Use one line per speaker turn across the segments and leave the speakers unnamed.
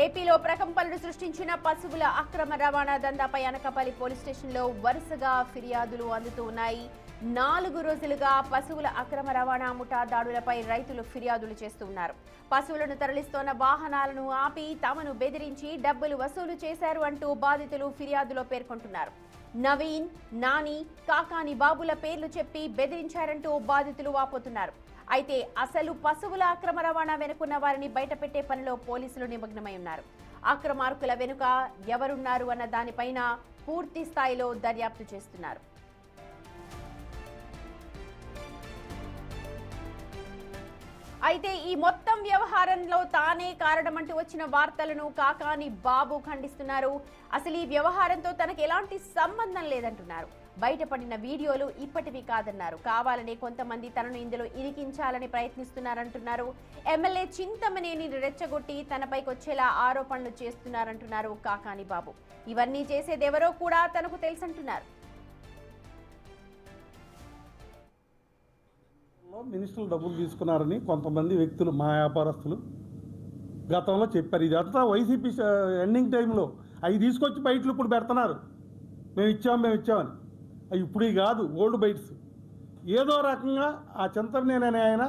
ఏపీలో ప్రకంపనలు సృష్టించిన పశువుల అక్రమ రవాణా దందాపై అనకాపల్లి పోలీస్ స్టేషన్లో వరుసగా ఫిర్యాదులు అందుతూ ఉన్నాయి. 4 రోజులుగా పశువుల అక్రమ రవాణా ముఠా దాడులపై రైతులు ఫిర్యాదులు చేస్తున్నారు. పశువులను తరలిస్తోన్న వాహనాలను ఆపి తమను బెదిరించి డబ్బులు వసూలు చేశారు అంటూ బాధితులు ఫిర్యాదులో పేర్కొంటున్నారు. నవీన్, నాని, కాకాని బాబుల పేర్లు చెప్పి బెదిరించారంటూ బాధితులు వాపోతున్నారు. అయితే అసలు పశువుల అక్రమ రవాణా వెనుకున్న వారిని బయటపెట్టే పనిలో పోలీసులు నిమగ్నమై ఉన్నారు. అక్రమార్కుల వెనుక ఎవరున్నారు అన్న దానిపైన పూర్తి స్థాయిలో దర్యాప్తు చేస్తున్నారు. అయితే ఈ మొత్తం వ్యవహారంలో తానే కారణమంటూ వచ్చిన వార్తలను కాకాని బాబు ఖండిస్తున్నారు. అసలు ఈ వ్యవహారంతో తనకు ఎలాంటి సంబంధం లేదంటున్నారు. బయటపడిన వీడియోలు ఇప్పటివి కాదన్నారు. కావాలని కొంతమంది తనను ఇందులో ఇరికించాలని ప్రయత్నిస్తున్నారంటున్నారు. ఎమ్మెల్యే చింతమనేని రెచ్చగొట్టి తనపైకి వచ్చేలా ఆరోపణలు చేస్తున్నారంటున్నారు కాకాని బాబు. ఇవన్నీ చేసేదెవరో కూడా తనకు తెలుసంటున్నారు.
మినిస్టర్లు డబ్బులు తీసుకున్నారని కొంతమంది వ్యక్తులు మా వ్యాపారస్తులు గతంలో చెప్పారు. ఇదంతా వైసీపీ ఎండింగ్ టైంలో అవి తీసుకొచ్చి బయటలు ఇప్పుడు పెడుతున్నారు. మేము ఇచ్చామని. అవి ఇప్పుడు కాదు, ఓల్డ్ బైట్స్. ఏదో రకంగా ఆ చింతమనేని ఆయన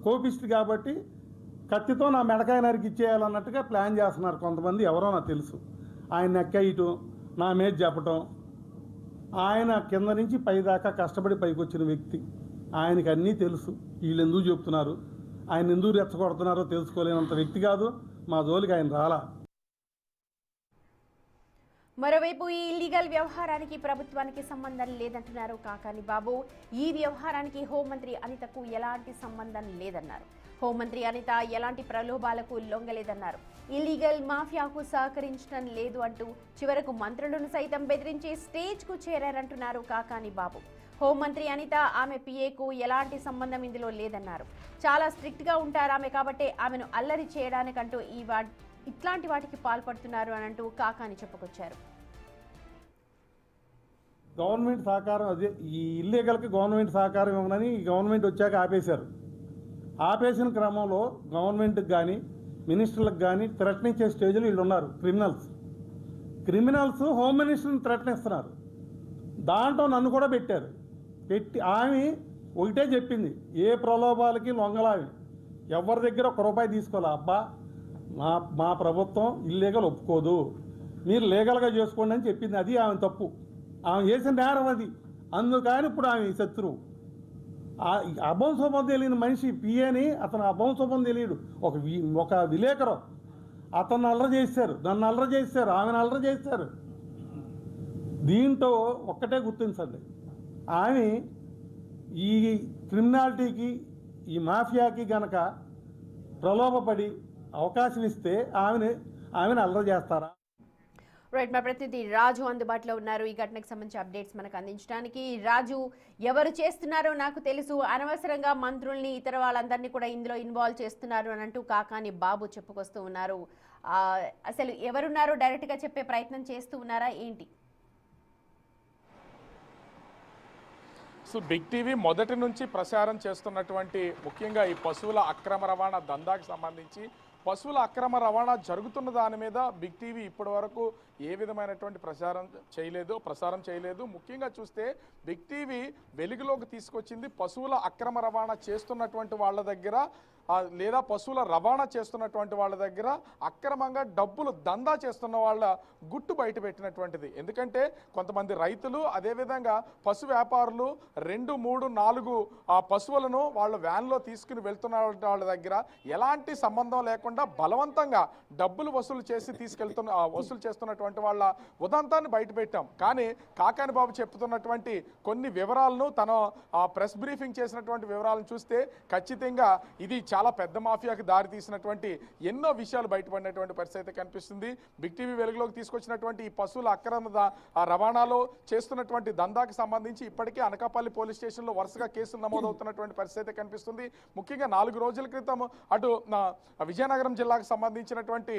కోపిస్ట్ కాబట్టి కత్తితో నా మెడకాయ నరికి ఇచ్చేయాలన్నట్టుగా ప్లాన్ చేస్తున్నారు కొంతమంది. ఎవరో నాకు తెలుసు. ఆయన నెక్కయ్యటం, నా మీద చెప్పటం. ఆయన కింద నుంచి పై దాకా కష్టపడి పైకి వచ్చిన వ్యక్తి. ఆయనకి అన్నీ తెలుసు. వీళ్ళు ఎందుకు చెప్తున్నారు, ఆయన ఎందుకు రెచ్చగొడుతున్నారో తెలుసుకోలేనంత వ్యక్తి కాదు. మా జోలికి ఆయన రాలా.
మరోవైపు ఈ ఇల్లీగల్ వ్యవహారానికి ప్రభుత్వానికి సంబంధం లేదంటున్నారు కాకాని బాబు. ఈ వ్యవహారానికి హోంమంత్రి అనితకు ఎలాంటి సంబంధం లేదన్నారు. హోంమంత్రి అనిత ఎలాంటి ప్రలోభాలకు లొంగలేదన్నారు. ఇల్లీగల్ మాఫియాకు సహకరించడం లేదు అంటూ చివరకు మంత్రులను సైతం బెదిరించే స్టేజ్కు చేరారంటున్నారు కాకాని బాబు. హోంమంత్రి అనిత ఆమె పిఏకు ఎలాంటి సంబంధం ఇందులో లేదన్నారు. చాలా స్ట్రిక్ట్గా ఉంటారు ఆమె, కాబట్టి ఆమెను అల్లరి చేయడానికంటూ ఇట్లాంటి వాటికి పాల్పడుతున్నారు అని అంటూ కాకాని చెప్పుకొచ్చారు.
గవర్నమెంట్ సహకారం, అదే ఈ ఇల్లీగల్కి గవర్నమెంట్ సహకారం ఇవ్వనని గవర్నమెంట్ వచ్చాక ఆపేశారు. ఆపేసిన క్రమంలో గవర్నమెంట్కి కానీ మినిస్టర్లకు కానీ థ్రెటనించే స్టేజ్లో వీళ్ళు ఉన్నారు. క్రిమినల్స్ హోమ్ మినిస్టర్ని థ్రెటనిస్తున్నారు. దాంట్లో నన్ను కూడా పెట్టి ఆమె ఒకటే చెప్పింది, ఏ ప్రలోభాలకి లొంగలావి, ఎవరి దగ్గర ₹1 తీసుకోవాలి. అబ్బా, మా ప్రభుత్వం ఇల్లీగల్ ఒప్పుకోదు, మీరు లీగల్గా చేసుకోండి అని చెప్పింది. అది ఆమె తప్పు. ఆమె చేసిన నేరం అది. అందుకని ఇప్పుడు ఆమె శత్రువు. అభంశోభం తెలియని మనిషి పిఏని, అతను అభంశోభం తెలియడు. ఒక విలేకరు అతన్ని అల్లరి చేశారు, నన్ను అల్లరి చేశారు, ఆమెను అల్లరి చేశారు. దీంట్లో ఒక్కటే గుర్తించండి, ఆమె ఈ క్రిమినాలిటీకి, ఈ మాఫియాకి గనక ప్రలోభపడి అవకాశం ఇస్తే ఆమెను అల్లరి చేస్తారా?
రైట్, మా ప్రతినిధి రాజు అందుబాటులో ఉన్నారు ఈ ఘటనకు సంబంధించి అప్డేట్స్ మనకు అందించడానికి. రాజు, ఎవరు చేస్తున్నారో నాకు తెలుసు, అనవసరంగా మంత్రుల్ని ఇతర వాళ్ళందరినీ కూడా ఇందులో ఇన్వాల్వ్ చేస్తున్నారు అని అంటూ కాకాని బాబు చెప్పుకొస్తూ ఉన్నారు. అసలు ఎవరున్నారో డైరెక్ట్గా చెప్పే ప్రయత్నం చేస్తూ ఉన్నారా ఏంటి?
సో బిగ్ టీవీ మొదటి నుంచి ప్రచారం చేస్తున్నటువంటి ముఖ్యంగా ఈ పశువుల అక్రమ రవాణా దందాకు సంబంధించి, పశువుల అక్రమ రవాణా జరుగుతున్న దాని మీద బిగ్ టీవీ ఇప్పటి వరకు ఏ విధమైనటువంటి ప్రసారం చేయలేదు. ముఖ్యంగా చూస్తే బిగ్ టీవీ వెలుగులోకి తీసుకొచ్చింది పశువుల అక్రమ రవాణా చేస్తున్నటువంటి వాళ్ళ దగ్గర లేదా పశువుల రవాణా చేస్తున్నటువంటి వాళ్ళ దగ్గర అక్రమంగా డబ్బులు దందా చేస్తున్న వాళ్ళ గుట్టు బయట పెట్టినటువంటిది. ఎందుకంటే కొంతమంది రైతులు, అదేవిధంగా పశు వ్యాపారులు 2, 3, 4 పశువులను వాళ్ళ వ్యాన్లో తీసుకుని వెళ్తున్న వాళ్ళ దగ్గర ఎలాంటి సంబంధం లేకుండా బలవంతంగా డబ్బులు వసూలు చేస్తున్నటువంటి వాళ్ళ ఉదంతాన్ని బయట పెట్టాం. కానీ కాకాని బాబు చెప్తున్నటువంటి కొన్ని వివరాలను, తన ప్రెస్ బ్రీఫింగ్ చేసినటువంటి వివరాలను చూస్తే ఖచ్చితంగా ఇది చాలా పెద్ద మాఫియాకి దారి తీసినటువంటి ఎన్నో విషయాలు బయటపడినటువంటి పరిస్థితి కనిపిస్తుంది. బిగ్ టీవీ వెలుగులోకి తీసుకొచ్చినటువంటి ఈ పశువుల అక్రమ రవాణాలో చేస్తున్నటువంటి దందాకి సంబంధించి ఇప్పటికే అనకాపల్లి పోలీస్ స్టేషన్లో వరుసగా కేసులు నమోదవుతున్నటువంటి పరిస్థితి కనిపిస్తుంది. ముఖ్యంగా 4 రోజుల క్రితం అటు విజయనగరం విజయనగరం జిల్లాకు సంబంధించినటువంటి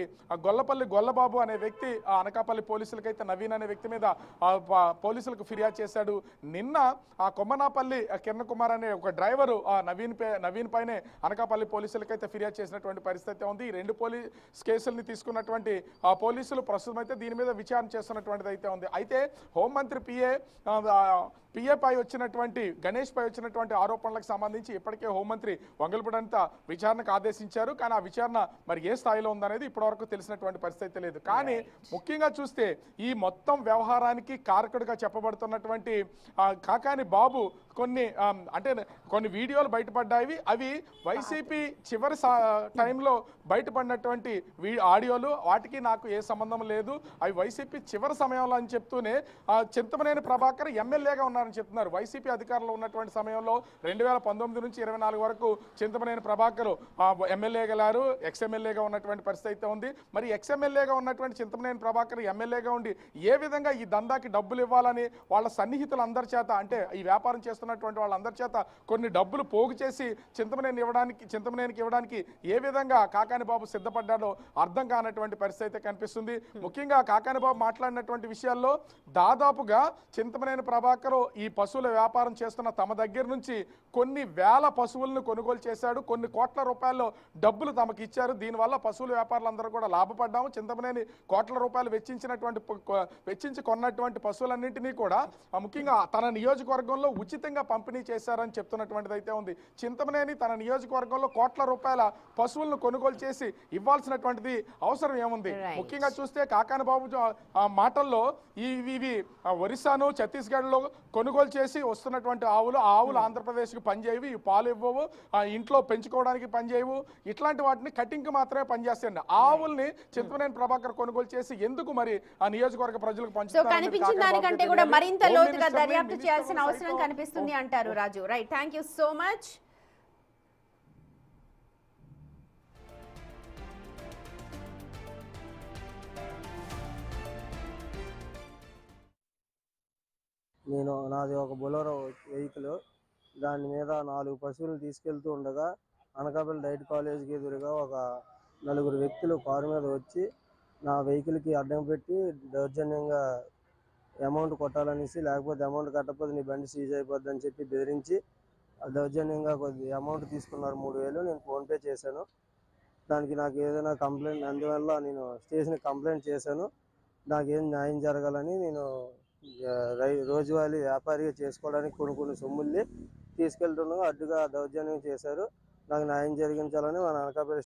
గొల్లపల్లి గొల్లబాబు అనే వ్యక్తి ఆ అనకాపల్లి పోలీసులకైతే నవీన్ అనే వ్యక్తి మీద పోలీసులకు ఫిర్యాదు చేశాడు. నిన్న ఆ కొమ్మనాపల్లి కిరణ్ కుమార్ అనే ఒక డ్రైవరు ఆ నవీన్ పైనే అనకాపల్లి పోలీసులకైతే ఫిర్యాదు చేసినటువంటి పరిస్థితి ఉంది. ఈ 2 పోలీస్ కేసుల్ని తీసుకున్నటువంటి ఆ పోలీసులు ప్రస్తుతం అయితే దీని మీద విచారణ చేస్తున్నటువంటిది అయితే ఉంది. అయితే హోంమంత్రి పిఏ పై వచ్చినటువంటి గణేష్ పై వచ్చినటువంటి ఆరోపణలకు సంబంధించి ఇప్పటికే హోంమంత్రి వంగలపూడంతా విచారణకు ఆదేశించారు. కానీ ఆ విచారణ మరి ఏ స్థాయిలో ఉందనేది ఇప్పటివరకు తెలిసినటువంటి పరిస్థితి లేదు. కానీ ముఖ్యంగా చూస్తే ఈ మొత్తం వ్యవహారానికి కారకుడిగా చెప్పబడుతున్నటువంటి కాకాని బాబు కొన్ని వీడియోలు బయటపడ్డాయి. అవి వైసీపీ చివరి టైంలో బయటపడినటువంటి ఆడియోలు, వాటికి నాకు ఏ సంబంధం లేదు. అవి వైసీపీ చివరి సమయంలో అని చెప్తూనే చింతమనేని ప్రభాకర్ ఎమ్మెల్యేగా ఉన్నారని చెప్తున్నారు. వైసీపీ అధికారంలో ఉన్నటువంటి సమయంలో 2019 నుంచి 24 వరకు చింతమనేని ప్రభాకర్ ఎమ్మెల్యే గలారు, ఎక్స్ఎమ్మెల్యేగా ఉన్నటువంటి పరిస్థితి అయితే ఉంది. మరి ఎక్స్ఎమ్మెల్యేగా ఉన్నటువంటి చింతమనేని ప్రభాకర్ ఎమ్మెల్యేగా ఉండి ఏ విధంగా ఈ దందాకి డబ్బులు ఇవ్వాలని వాళ్ళ సన్నిహితులందరి చేత, అంటే ఈ వ్యాపారం చేస్తున్నటువంటి వాళ్ళందరి చేత కొన్ని డబ్బులు పోగు చేసి చింతమనేనికి ఇవ్వడానికి ఏ విధంగా కాకాని బాబు సిద్ధపడ్డాడో అర్థం కానటువంటి పరిస్థితి అయితే కనిపిస్తుంది. ముఖ్యంగా కాకాని బాబు మాట్లాడినటువంటి విషయాల్లో దాదాపుగా చింతమనేని ప్రభాకర్ ఈ పశువుల వ్యాపారం చేస్తున్న తమ దగ్గర నుంచి కొన్ని వేల పశువులను కొనుగోలు చేశాడు. కొన్ని కోట్ల రూపాయల్లో డబ్బులు తమకు ఇచ్చారు. దీనివల్ల పశువుల వ్యాపారులందరూ కూడా లాభపడ్డాము. చింతమనేని కోట్ల రూపాయలు వెచ్చించి కొన్నటువంటి పశువులన్నింటినీ కూడా ముఖ్యంగా తన నియోజకవర్గంలో ఉచితంగా పంపిణీ చేశారని చెప్తున్నటువంటిది అయితే ఉంది. చింతమనేని తన నియోజకవర్గంలో కోట్ల రూపాయల పశువులను కొనుగోలు చేసి ఇవ్వాల్సినటువంటిది అవసరం ఏముంది? ముఖ్యంగా చూస్తే కాకాని బాబు మాటల్లో ఇవి ఒరిస్సాను ఛత్తీస్గఢ్లో కొనుగోలు చేసి వస్తున్నటువంటి ఆవులు ఆంధ్రప్రదేశ్కి పనిచేయవు, ఈ పాలు ఇవ్వవు, ఇంట్లో పెంచుకోవడానికి పనిచేయవు, ఇట్లాంటి వాటిని కటింగ్కి మాత్రమే పనిచేస్తాయండి. ఆవుల్ని చింతమనేని ప్రభాకర్ కొనుగోలు చేసి ఎందుకు మరి ఆ నియోజకవర్గ ప్రజలకు పంచుతారు?
కనిపించిన దానికంటే కూడా మరింత లోతుగా దర్యాప్తు చేయాల్సిన అవసరం కనిపిస్తుంది అంటారు Raju. Right, thank you so much.
నాది ఒక బొలెరో వెహికల్, దాని మీద 4 పశువులు తీసుకెళ్తూ ఉండగా అనకాపల్లి డైట్ కాలేజీకి ఎదురుగా ఒక 4 వ్యక్తులు కారు మీద వచ్చి నా వెహికల్కి అడ్డం పెట్టి దౌర్జన్యంగా అమౌంట్ కొట్టాలనేసి, లేకపోతే అమౌంట్ కట్టకపోతే నీ బండి సీజ్ అయిపోద్ది అని చెప్పి బెదిరించి దౌర్జన్యంగా కొద్ది అమౌంట్ తీసుకున్నారు. 3000 నేను ఫోన్పే చేశాను. దానికి నాకు ఏదైనా కంప్లైంట్, అందువల్ల నేను స్టేషన్కి కంప్లైంట్ చేశాను. నాకేం న్యాయం జరగాలని నేను రోజువారీ వ్యాపారిగా చేసుకోవడానికి కొన్ని సొమ్ముల్ని తీసుకెళ్తుండగా అడ్డుగా దౌర్జన్యం చేశారు. నాకు న్యాయం జరిగించాలని మన అనకాపల్లి